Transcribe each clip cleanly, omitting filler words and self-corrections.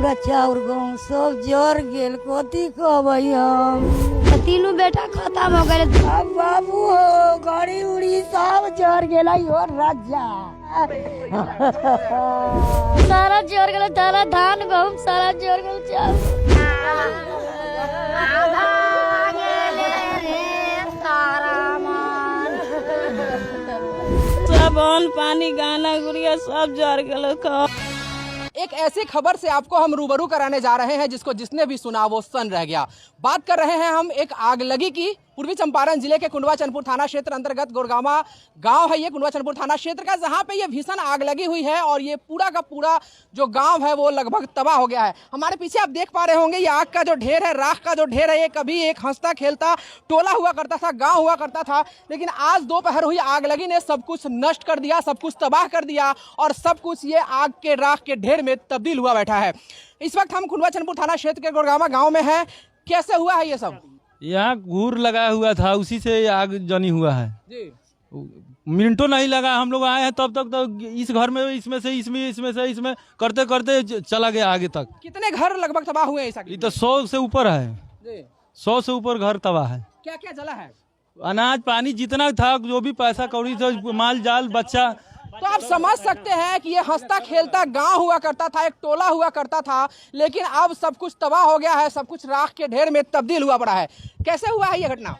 का चाउर गहूँ सब जर गेल, कथी कहबै हम। तीनों बेटा खत्म हो गए। बाबू हो गाड़ी उड़ी सब जर गेला यो राजा। सारा जर गए, सारा धान गहूँ सारा जर गए, चाउर सब अन्न पानी गाना गुड़िया सब जर गए। एक ऐसी खबर से आपको हम रूबरू कराने जा रहे हैं जिसको जिसने भी सुना वो सन रह गया। बात कर रहे हैं हम एक आगलगी की। पूर्वी चंपारण जिले के कुंडवा चंदपुर थाना क्षेत्र अंतर्गत गोरगामा गांव है ये, कुंडवा चंदपुर थाना क्षेत्र का, जहां पे ये भीषण आग लगी हुई है और ये पूरा का पूरा जो गांव है वो लगभग तबाह हो गया है। हमारे पीछे आप देख पा रहे होंगे ये आग का जो ढेर है, राख का जो ढेर है, ये कभी एक हंसता खेलता टोला हुआ करता था, गाँव हुआ करता था, लेकिन आज दोपहर हुई आग लगी ने सब कुछ नष्ट कर दिया, सब कुछ तबाह कर दिया और सब कुछ ये आग के राख के ढेर में तब्दील हुआ बैठा है। इस वक्त हम कुंडवा चंदपुर थाना क्षेत्र के गोरगामा गाँव में है। कैसे हुआ है ये सब? यहाँ घूर लगा हुआ था, उसी से आग जनी हुआ है जी। मिनटों नहीं लगा, हम लोग आए हैं तब तक तो इस घर में इसमें करते करते चला गया आगे तक। कितने घर लगभग तबाह हुए हैं? ये तो 100 से ऊपर है जी। 100 से ऊपर घर तबाह है। क्या क्या जला है? अनाज पानी जितना था, जो भी पैसा कौड़ी था, माल जाल बच्चा। तो आप समझ सकते हैं कि ये हंसता खेलता गांव हुआ करता था, एक टोला हुआ करता था, लेकिन अब सब कुछ तबाह हो गया है, सब कुछ राख के ढेर में तब्दील हुआ पड़ा है। कैसे हुआ है ये घटना?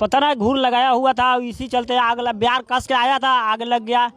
पता ना, घूर लगाया हुआ था, इसी चलते आग ब्यार कस के आया था, आग लग गया,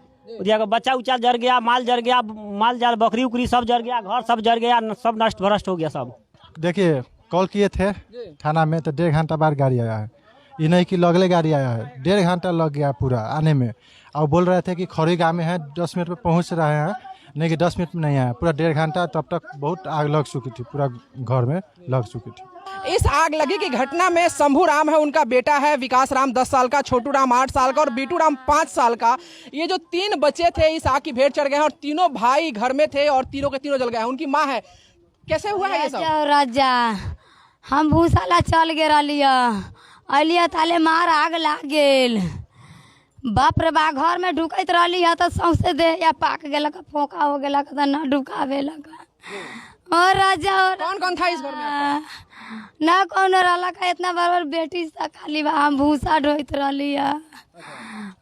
बच्चा उच्चा जर गया, माल जर गया, माल जाल बकरी उकरी सब जर गया, घर सब जर गया, सब नष्ट भ्रष्ट हो गया सब। देखिए कॉल किए थे थाना में तो 1.5 घंटा बाद गाड़ी आया है, ये नहीं कि लगले गाड़ी आया है, 1.5 घंटा लग गया पूरा आने में। और बोल रहे थे कि खौरी गाँव में है 10 मिनट में पहुंच रहे हैं, नहीं कि 10 मिनट में नहीं आया, पूरा 1.5 घंटा। तब तक बहुत आग लग चुकी थी, पूरा घर में लग चुकी थी। इस आग लगी की घटना में शंभू राम है, उनका बेटा है विकास राम 10 साल का, छोटू राम 8 साल का और बीटू राम 5 साल का। ये जो 3 बच्चे थे इस आग की भेंट चढ़ गए हैं और तीनों भाई घर में थे और तीनों के तीनों जल गए हैं। उनकी माँ है। कैसे हुआ है ये सब? राजा हम भूसाला चल गे अलिया ताले मार आग लाग गेल। बाप रे बा, घर में ढुकत रही है तो सौंसे दे या पाक गेल, फोका हो गेल, न ढुकावे लगा। और राजा कौन कौन था इस घर में? ना कौन रहा का, इतना बार बेटी सा खाली बा, हम भूसा ढोइत रही है।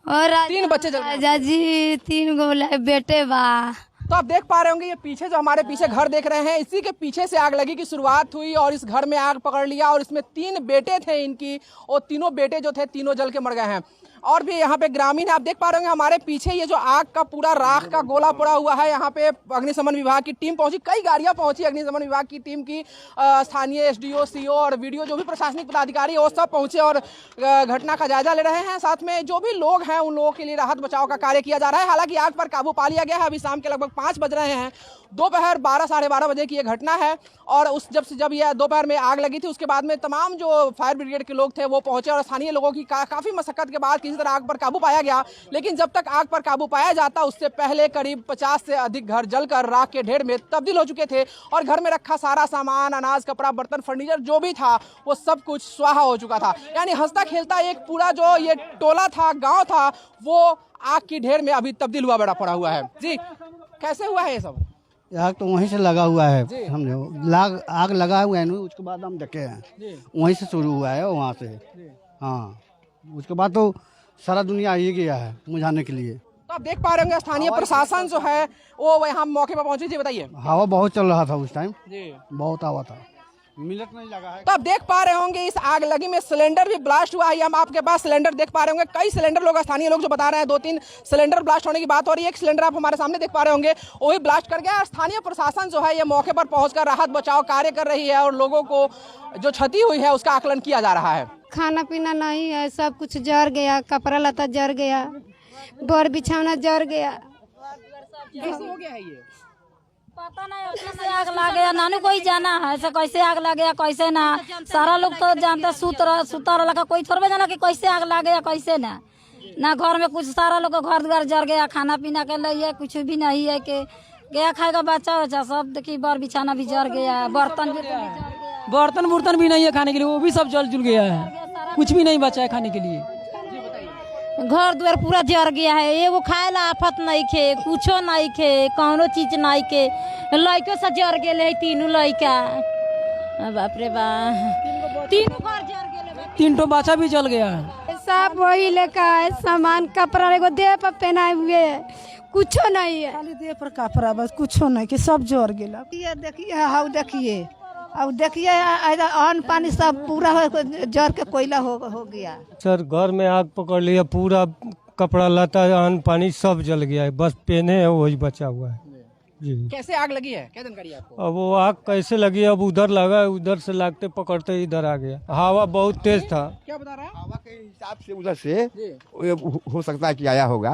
और 3 बच्चे जल गए। राजा जी 3 गो बेटे बा। तो आप देख पा रहे होंगे ये पीछे जो हमारे पीछे घर देख रहे हैं, इसी के पीछे से आग लगी की शुरुआत हुई और इस घर में आग पकड़ लिया और इसमें 3 बेटे थे इनकी, और तीनों बेटे जो थे तीनों जल के मर गए हैं। और भी यहाँ पे ग्रामीण आप देख पा रहे होंगे हमारे पीछे ये जो आग का पूरा राख का गोला पड़ा हुआ है। यहाँ पे अग्निशमन विभाग की टीम पहुंची, कई गाड़ियां पहुंची अग्निशमन विभाग की टीम की, स्थानीय एसडीओ, सीओ और वीडियो जो भी प्रशासनिक पदाधिकारी है वो सब पहुंचे और घटना का जायजा ले रहे हैं। साथ में जो भी लोग हैं उन लोगों के लिए राहत बचाव का कार्य किया जा रहा है। हालांकि आग पर काबू पा लिया गया है। अभी शाम के लगभग 5 बज रहे हैं, दोपहर 12 साढ़े 12 बजे की ये घटना है। और उस जब यह दोपहर में आग लगी थी उसके बाद में तमाम जो फायर ब्रिगेड के लोग थे वो पहुंचे और स्थानीय लोगों की काफी मशक्कत के बाद किसी तरह आग पर काबू पाया गया। लेकिन जब तक आग पर काबू पाया जाता उससे पहले करीब 50 से अधिक घर जलकर राख के ढेर में तब्दील हो चुके थे और घर में रखा सारा सामान, अनाज, कपड़ा, बर्तन, फर्नीचर जो भी था वो सब कुछ स्वाहा हो चुका था। यानी हंसता खेलता एक पूरा जो ये टोला था, गाँव था, वो आग की ढेर में अभी तब्दील हुआ बड़ा पड़ा हुआ है। जी कैसे हुआ है ये सब? आग तो वहीं से लगा हुआ है, समझो आग लगा हुआ है ना, उसके बाद हम देखे हैं वहीं से शुरू हुआ है वहाँ से। हाँ, उसके बाद तो सारा दुनिया आ ही गया है बुझाने के लिए। तो आप देख पा रहे होंगे स्थानीय प्रशासन जो है वो यहाँ मौके पर पहुंची। जी बताइए। हवा बहुत चल रहा था उस टाइम, बहुत हवा था, मिनट नहीं लगा है। तो आप देख पा रहे होंगे इस आग लगी में सिलेंडर भी ब्लास्ट हुआ है। हम आपके पास सिलेंडर देख पा रहे होंगे, कई सिलेंडर लोग, स्थानीय लोग जो बता रहे हैं 2-3 सिलेंडर ब्लास्ट होने की बात हो रही है। एक सिलेंडर आप हमारे सामने देख पा रहे होंगे वही ब्लास्ट कर गया। स्थानीय प्रशासन जो है ये मौके पर पहुंचकर राहत बचाव कार्य कर रही है और लोगों को जो क्षति हुई है उसका आकलन किया जा रहा है। खाना पीना नहीं है, सब कुछ जर गया, कपड़ा लता जर गया, बोर बिछौना जर गया। कैसे हो गया है ये? पता नहीं कैसे आग लग गया, नानू कोई जाना है ऐसे कैसे आग लग गया कैसे ना। सारा लोग तो जानते सुता रहा, कोई थोड़ा जाना कि कैसे आग लग गया कैसे ना घर में कुछ, सारा लोग का घर द्वार जर गया, खाना पीना के लिए कुछ भी नहीं है कि गया खाएगा बच्चा वच्चा सब। देखिए बार बिछाना भी जर गया, बर्तन भी नहीं है खाने के लिए, वो भी सब जल जुल गया है, कुछ भी नहीं बचा है खाने के लिए। घर द्वार पूरा जर गया है। एगो खाए ला आफत नहीं खे, कुछो नहीं खे, कौनो चीज नहीं के। लड़के से जर गेले है तीनों लड़का। बाप रे बाप, तीनों घर जर गेले, 3 बच्चा भी जल गया है। सब वही लेकर है सामान, कपड़ा एगो देह पर पहनाए हुए है, कुछो नहीं है। खाली देह पर कपड़ा, बस कुछो नहीं कि सब जर गेला। ये देखिए, हाउ देखिए, अब देखिए अन्न पानी सब पूरा जर के कोयला हो गया। सर घर में आग पकड़ लिया, पूरा कपड़ा लता अन्न पानी सब जल गया है, बस पहने है वही बचा हुआ है जी। कैसे आग लगी है, क्या जानकारी है आपको? अब वो आग कैसे लगी, अब उधर लगा, उधर से लागते पकड़ते इधर आ गया। हवा बहुत तेज था। क्या बता रहा है? हवा के हिसाब से उधर से हो सकता है कि आया होगा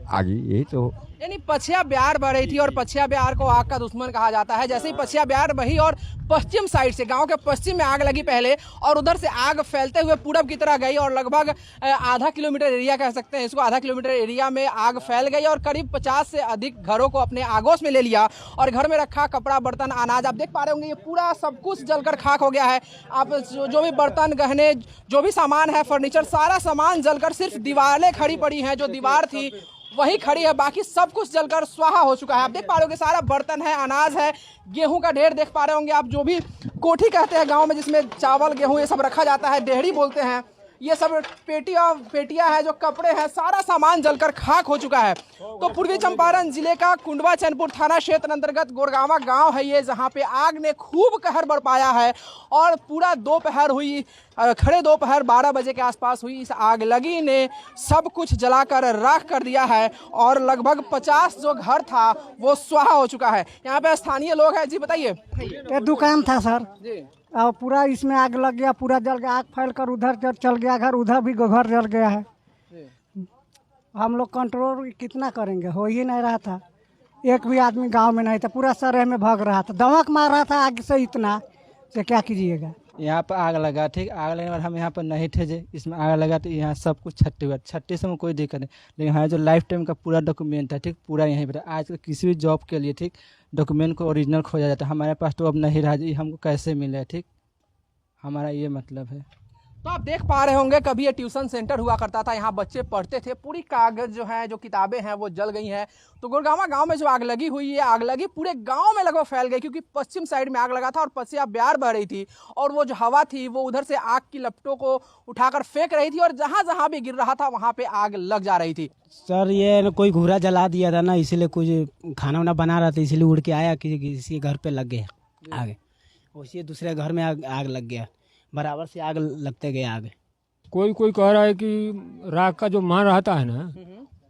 आगे, यही तो। यानी पछिया ब्यार बह रही थी और पछिया ब्यार को आग का दुश्मन कहा जाता है। जैसे ही पछिया ब्यार बही और पश्चिम साइड से, गांव के पश्चिम में आग लगी पहले, और उधर से आग फैलते हुए पूरब की तरह गई और लगभग आधा किलोमीटर एरिया कह सकते हैं इसको, आधा किलोमीटर एरिया में आग फैल गई और करीब 50 से अधिक घरों को अपने आगोश में ले लिया। और घर में रखा कपड़ा, बर्तन, अनाज, आप देख पा रहे होंगे ये पूरा सब कुछ जलकर खाक हो गया है। आप जो भी बर्तन, गहने, जो भी सामान है, फर्नीचर, सारा सामान जलकर सिर्फ दीवारें खड़ी पड़ी हैं। जो दीवार थी वही खड़ी है, बाकी सब कुछ जलकर स्वाहा हो चुका है। आप देख पा रहे होंगे सारा बर्तन है, अनाज है, गेहूं का ढेर देख पा रहे होंगे आप, जो भी कोठी कहते हैं गांव में, जिसमें चावल गेहूं ये सब रखा जाता है, डेहरी बोलते हैं। ये सब पेटियां है, जो कपड़े हैं, सारा सामान जलकर खाक हो चुका है। तो पूर्वी चंपारण जिले का कुंडवा चैनपुर थाना क्षेत्र अंतर्गत गोरगावा गांव है ये, जहां पे आग ने खूब कहर बरपाया है और पूरा दोपहर हुई, खड़े दोपहर 12 बजे के आसपास हुई इस आग लगी ने सब कुछ जलाकर राख कर दिया है और लगभग 50 जो घर था वो स्वाहा हो चुका है। यहाँ पे स्थानीय लोग हैं। जी बताइए। ये दुकान था सर जी, और पूरा इसमें आग लग गया, पूरा जल गया। आग फैल कर उधर चल गया घर, उधर भी घर जल गया है। हम लोग कंट्रोल कितना करेंगे, हो ही नहीं रहा था। एक भी आदमी गांव में नहीं था, पूरा शहर में भाग रहा था, दमक मार रहा था आग से इतना, से क्या कीजिएगा। यहाँ पर आग लगा, ठीक, आग लगने पर हम यहाँ पर नहीं थे जे, इसमें आग लगा तो यहाँ सब कुछ छट्टी हुआ, छट्टी से में कोई दिक्कत नहीं। लेकिन हमारा जो लाइफ टाइम का पूरा डॉक्यूमेंट है, ठीक, पूरा यहीं पर। आजकल किसी भी जॉब के लिए, ठीक, डॉक्यूमेंट को ओरिजिनल खोजा जाता है, हमारे पास तो अब नहीं रहा जी, हमको कैसे मिले, ठीक, हमारा ये मतलब है। तो आप देख पा रहे होंगे, कभी ये ट्यूशन सेंटर हुआ करता था, यहाँ बच्चे पढ़ते थे, पूरी कागज जो है, जो किताबें हैं वो जल गई हैं। तो गोरगावा गांव में जो आग लगी हुई है, आग लगी पूरे गांव में लगभग फैल गई, क्योंकि पश्चिम साइड में आग लगा था और पछिया ब्यार बह रही थी और वो जो हवा थी वो उधर से आग की लपटों को उठाकर फेंक रही थी और जहाँ जहाँ भी गिर रहा था वहाँ पे आग लग जा रही थी। सर ये कोई घूरा जला दिया था ना, इसीलिए कुछ खाना वाना बना रहा था, इसीलिए उड़ के आया कि किसी घर पे लग गया आग, उसी दूसरे घर में आग लग गया, बराबर से आग लगते गए आग। कोई कह रहा है कि राख का जो मान रहता है ना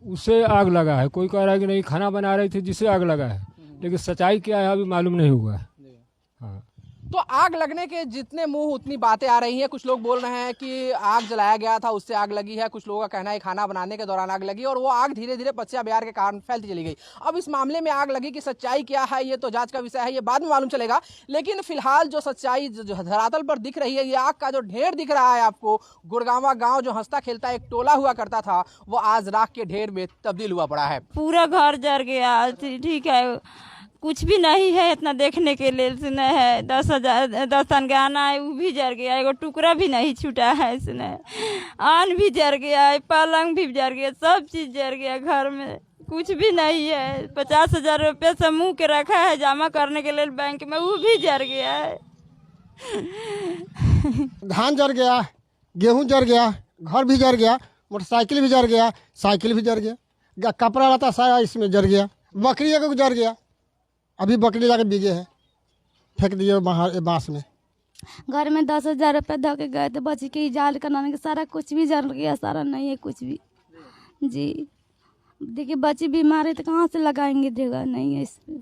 उससे आग लगा है, कोई कह रहा है कि नहीं खाना बना रही थी जिससे आग लगा है, लेकिन सच्चाई क्या है अभी मालूम नहीं हुआ है। हाँ, तो आग लगने के जितने मुंह उतनी बातें आ रही हैं। कुछ लोग बोल रहे हैं कि आग जलाया गया था उससे आग लगी है, कुछ लोगों का कहना है खाना बनाने के दौरान आग लगी और वो आग धीरे धीरे पछिया ब्यार के कारण फैलती चली गई। अब इस मामले में आग लगी की सच्चाई क्या है ये तो जांच का विषय है, ये बाद में मालूम चलेगा। लेकिन फिलहाल जो सच्चाई जो धरातल पर दिख रही है, ये आग का जो ढेर दिख रहा है आपको, गोरगावा गाँव जो हंसता खेलता एक टोला हुआ करता था वो आज राख के ढेर में तब्दील हुआ पड़ा है। पूरा घर जर गया, ठीक है, कुछ भी नहीं है इतना देखने के लिए सुना है। 10 टन गहना है वो भी जर गया, एगो टुकड़ा भी नहीं छूटा है इसने, अन्न भी जर गया है, पलंग भी जर गया, सब चीज जर गया, घर में कुछ भी नहीं है। 50,000 रुपये समूह के रखा है जमा करने के लिए बैंक में, वो भी जर गया है। धान जर गया, गेहूं जर गया, घर भी जर गया, मोटरसाइकिल भी जर गया, साइकिल भी जर गया, कपड़ा लता सारा इसमें जर गया, बकरी एक जर गया, अभी बकरी जाके बीगे है, फेंक दिए बाहर बांस में। घर में 10,000 रुपये धो के गए थे, बच्ची के इजाल कराने के, सारा कुछ भी जल गया, सारा नहीं है कुछ भी जी। देखिए बच्ची बीमार है तो कहाँ से लगाएंगे जगह नहीं है इसमें।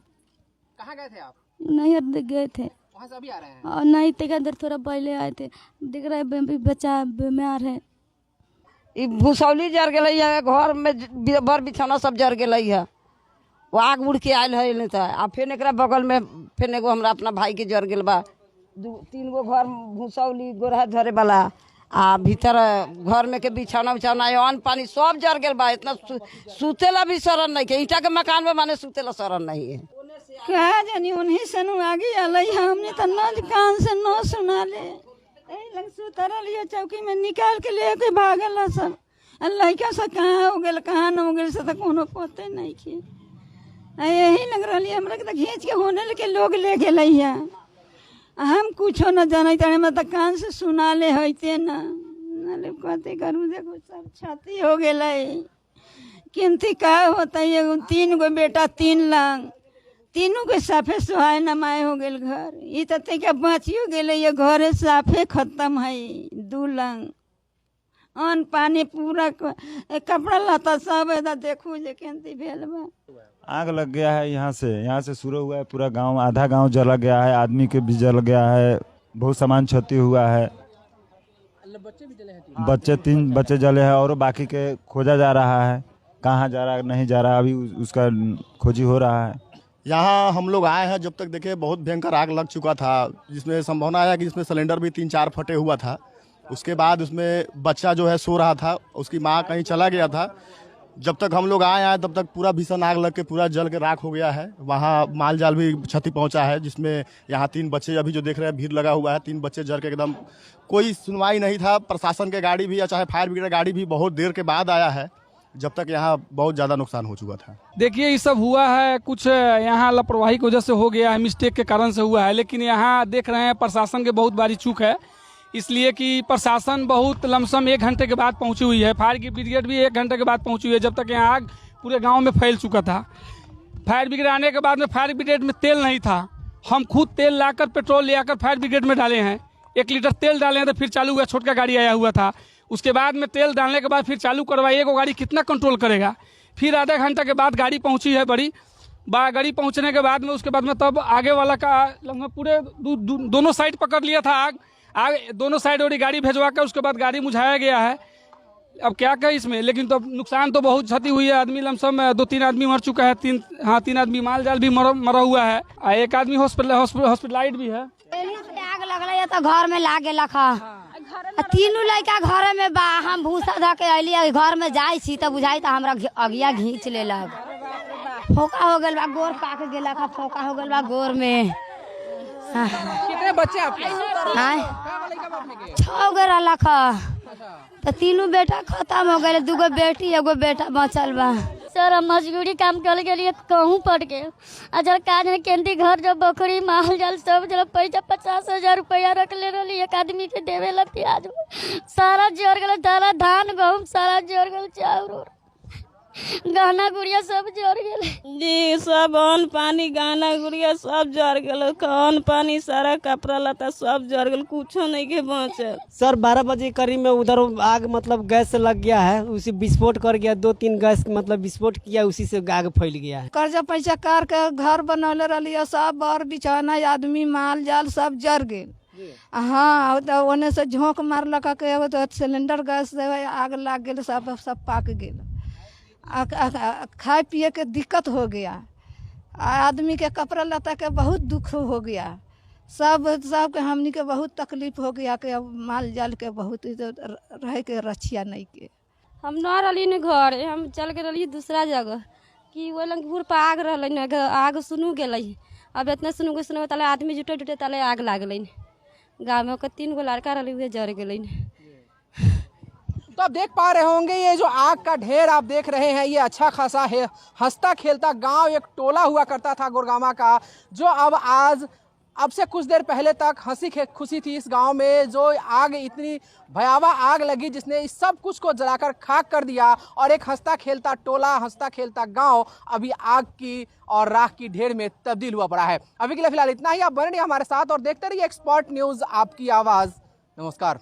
कहाँ गए थे आप? नहीं गए थे, वहाँ से अभी आ रहे हैं? और नहीं तक अंदर थोड़ा पहले आए थे, देख रहे बच्चा बीमार है। भूसौली जर गई है, घर में बर बिछौना सब जर गई है, वो आग उड़ के आयल है नहीं था। आ फिर एक बगल में फिर एगो हमरा अपना भाई के जर गल बा, 2-3 गो घर भूसौली गोरहा धरे वाला, आ भीतर घर में के बिछौना उछौना अन्न पानी सब जर गल बा। इतना सुतेला भी शरण नहीं के, ईटा के मकान में माने सुतेला शरण नहीं है। क्या जानी उन्हीं से आगे अल हमने तो न कान से न सुना ले, सुतर लिए चौकी में निकाल के ले के भागल सब, लड़का से कहाँ हो गए कहाँ न हो गए से तो कोनो पते नहीं खे यही लग रही हमरा के घींच के होने के लोग ले गेल हम कुछो न जाने हमरा तो कान से सुना ले होते न कते करूँ देखो सब छाती हो गए किंती का होता है 3 गो बेटा 3 लांग तीनों के साफे सुहाय नमाए हो गए घर ये तो तक बचियो गए ये घरे साफे खत्म है 2 लांग अन्न पानी पूरा कपड़ा लता सब देखू जे केंती भेल बा। आग लग गया है। यहाँ से शुरू हुआ है, पूरा गांव, आधा गांव जला गया है, आदमी के भी जल गया है, बहुत सामान क्षति हुआ है। बच्चे 3 बच्चे जले हैं और बाकी के खोजा जा रहा है, कहाँ जा रहा है नहीं जा रहा, अभी उसका खोजी हो रहा है। यहाँ हम लोग आए हैं, जब तक देखे बहुत भयंकर आग लग चुका था, जिसमें संभावना आया कि इसमें सिलेंडर भी 3-4 फटे हुआ था। उसके बाद उसमें बच्चा जो है सो रहा था, उसकी माँ कहीं चला गया था। जब तक हम लोग आए तब तक पूरा भीषण आग लग के पूरा जल के राख हो गया है। वहाँ माल जाल भी क्षति पहुँचा है, जिसमें यहाँ 3 बच्चे अभी जो देख रहे हैं भीड़ लगा हुआ है, 3 बच्चे जल के एकदम कोई सुनवाई नहीं था। प्रशासन के गाड़ी भी या चाहे फायर ब्रिगेड गाड़ी भी बहुत देर के बाद आया है, जब तक यहाँ बहुत ज़्यादा नुकसान हो चुका था। देखिए ये सब हुआ है कुछ यहाँ लापरवाही की वजह से हो गया है, मिस्टेक के कारण से हुआ है, लेकिन यहाँ देख रहे हैं प्रशासन के बहुत बड़ी चूक है, इसलिए कि प्रशासन बहुत लमसम 1 घंटे के बाद पहुंची हुई है। फायर ब्रिगेड भी 1 घंटे के बाद पहुंची हुई है, जब तक यहाँ आग पूरे गांव में फैल चुका था। फायर ब्रिगेड आने के बाद में फायर ब्रिगेड में तेल नहीं था, हम खुद तेल लाकर पेट्रोल ले आकर फायर ब्रिगेड में डाले हैं। 1 लीटर तेल डाले हैं तो फिर चालू हुआ, छोटका गाड़ी आया हुआ था। उसके बाद में तेल डालने के बाद फिर चालू करवाइए, वो गाड़ी कितना कंट्रोल करेगा। फिर आधा घंटा के बाद गाड़ी पहुंची है बड़ी गाड़ी पहुंचने के बाद में उसके बाद में तब आगे वाला का लगभग पूरे दोनों साइड पकड़ लिया था आग दोनों साइड और गाड़ी भेजवा कर उसके बाद गाड़ी मुझाया गया है। अब क्या कहें इसमें, लेकिन तो नुकसान तो बहुत क्षति हुई है। आदमी लमसम 2-3 आदमी मर चुका है, 3 आदमी माल जाल भी मरा हुआ है, 1 आदमी हॉस्पिटलाइज भी है। आग लगल तो घर में लागे लखा 3 लड़का घर में बा, हम भूसा ध के अलिए घर में जाई छी तो बुझाई तो हमरा अगिया घींच लेलक, फोका हो गल बा, गोर पाक गेला का फोका हो गल बा गोर में। कितने बच्चे आपके? 6 गो रहलक तो 3 बेटा खत्म हो गए, 2 गो बेटी 1 गो बेटा बचल बा। सर हम मजदूरी काम कर के लिए कहूँ पड़ के अजर काज में केंद्रीय घर जब बकरी माल जाल सब जल पैसा 50,000 रुपया रख ले रही, 1 आदमी के देवे ला प्याज सारा जर गल, दारा धान गहूँ सारा जर गल, चाउर गहना गुड़िया सब जर गए जी, सब अन्न पानी गहना गुड़िया सब जर गल, अन्न पानी सारा कपड़ा लता सब जर गल, कुछो नहीं के बचल। सर 12 बजे करीब में उधर आग मतलब गैस से लग गया है, उसी विस्फोट कर गया, 2-3 गैस मतलब विस्फोट किया, उसी से आग फैल गया है। कर्जा पैसा कर के घर बनौले रही, सब बर बिछौना आदमी माल जाल सब जर गए। हाँ तो ओने से झोंक मारलक के तो सिलेंडर गैस से आग लग गए, सब पाक गए, खाए पिए के दिक्कत हो गया, आदमी के कपड़ा लता के बहुत दुख हो गया, सब के हमनी के बहुत तकलीफ हो गया कि माल जाल के बहुत रह के रछिया नहीं के। हम न रही न घर, हम चल के रही दूसरा जगह कि वो लंगपुर पर आग रही, आग सुनू गए, अब इतना सुनू तले आदमी जुटे तले आग लागल, गाँव में 3 गो लड़का रही हुए जर गए। तो आप देख पा रहे होंगे ये जो आग का ढेर आप देख रहे हैं, ये अच्छा खासा है हंसता खेलता गांव, एक टोला हुआ करता था गुड़गामा का, जो अब से कुछ देर पहले तक हंसी खुशी थी इस गांव में। जो आग इतनी भयावह आग लगी जिसने इस सब कुछ को जलाकर खाक कर दिया, और एक हंसता खेलता टोला, हंसता खेलता गांव अभी आग की और राख की ढेर में तब्दील हुआ पड़ा है। अभी के लिए फिलहाल इतना ही। आप बने रहिए हमारे साथ और देखते रहिए एक्सपर्ट न्यूज, आपकी आवाज। नमस्कार।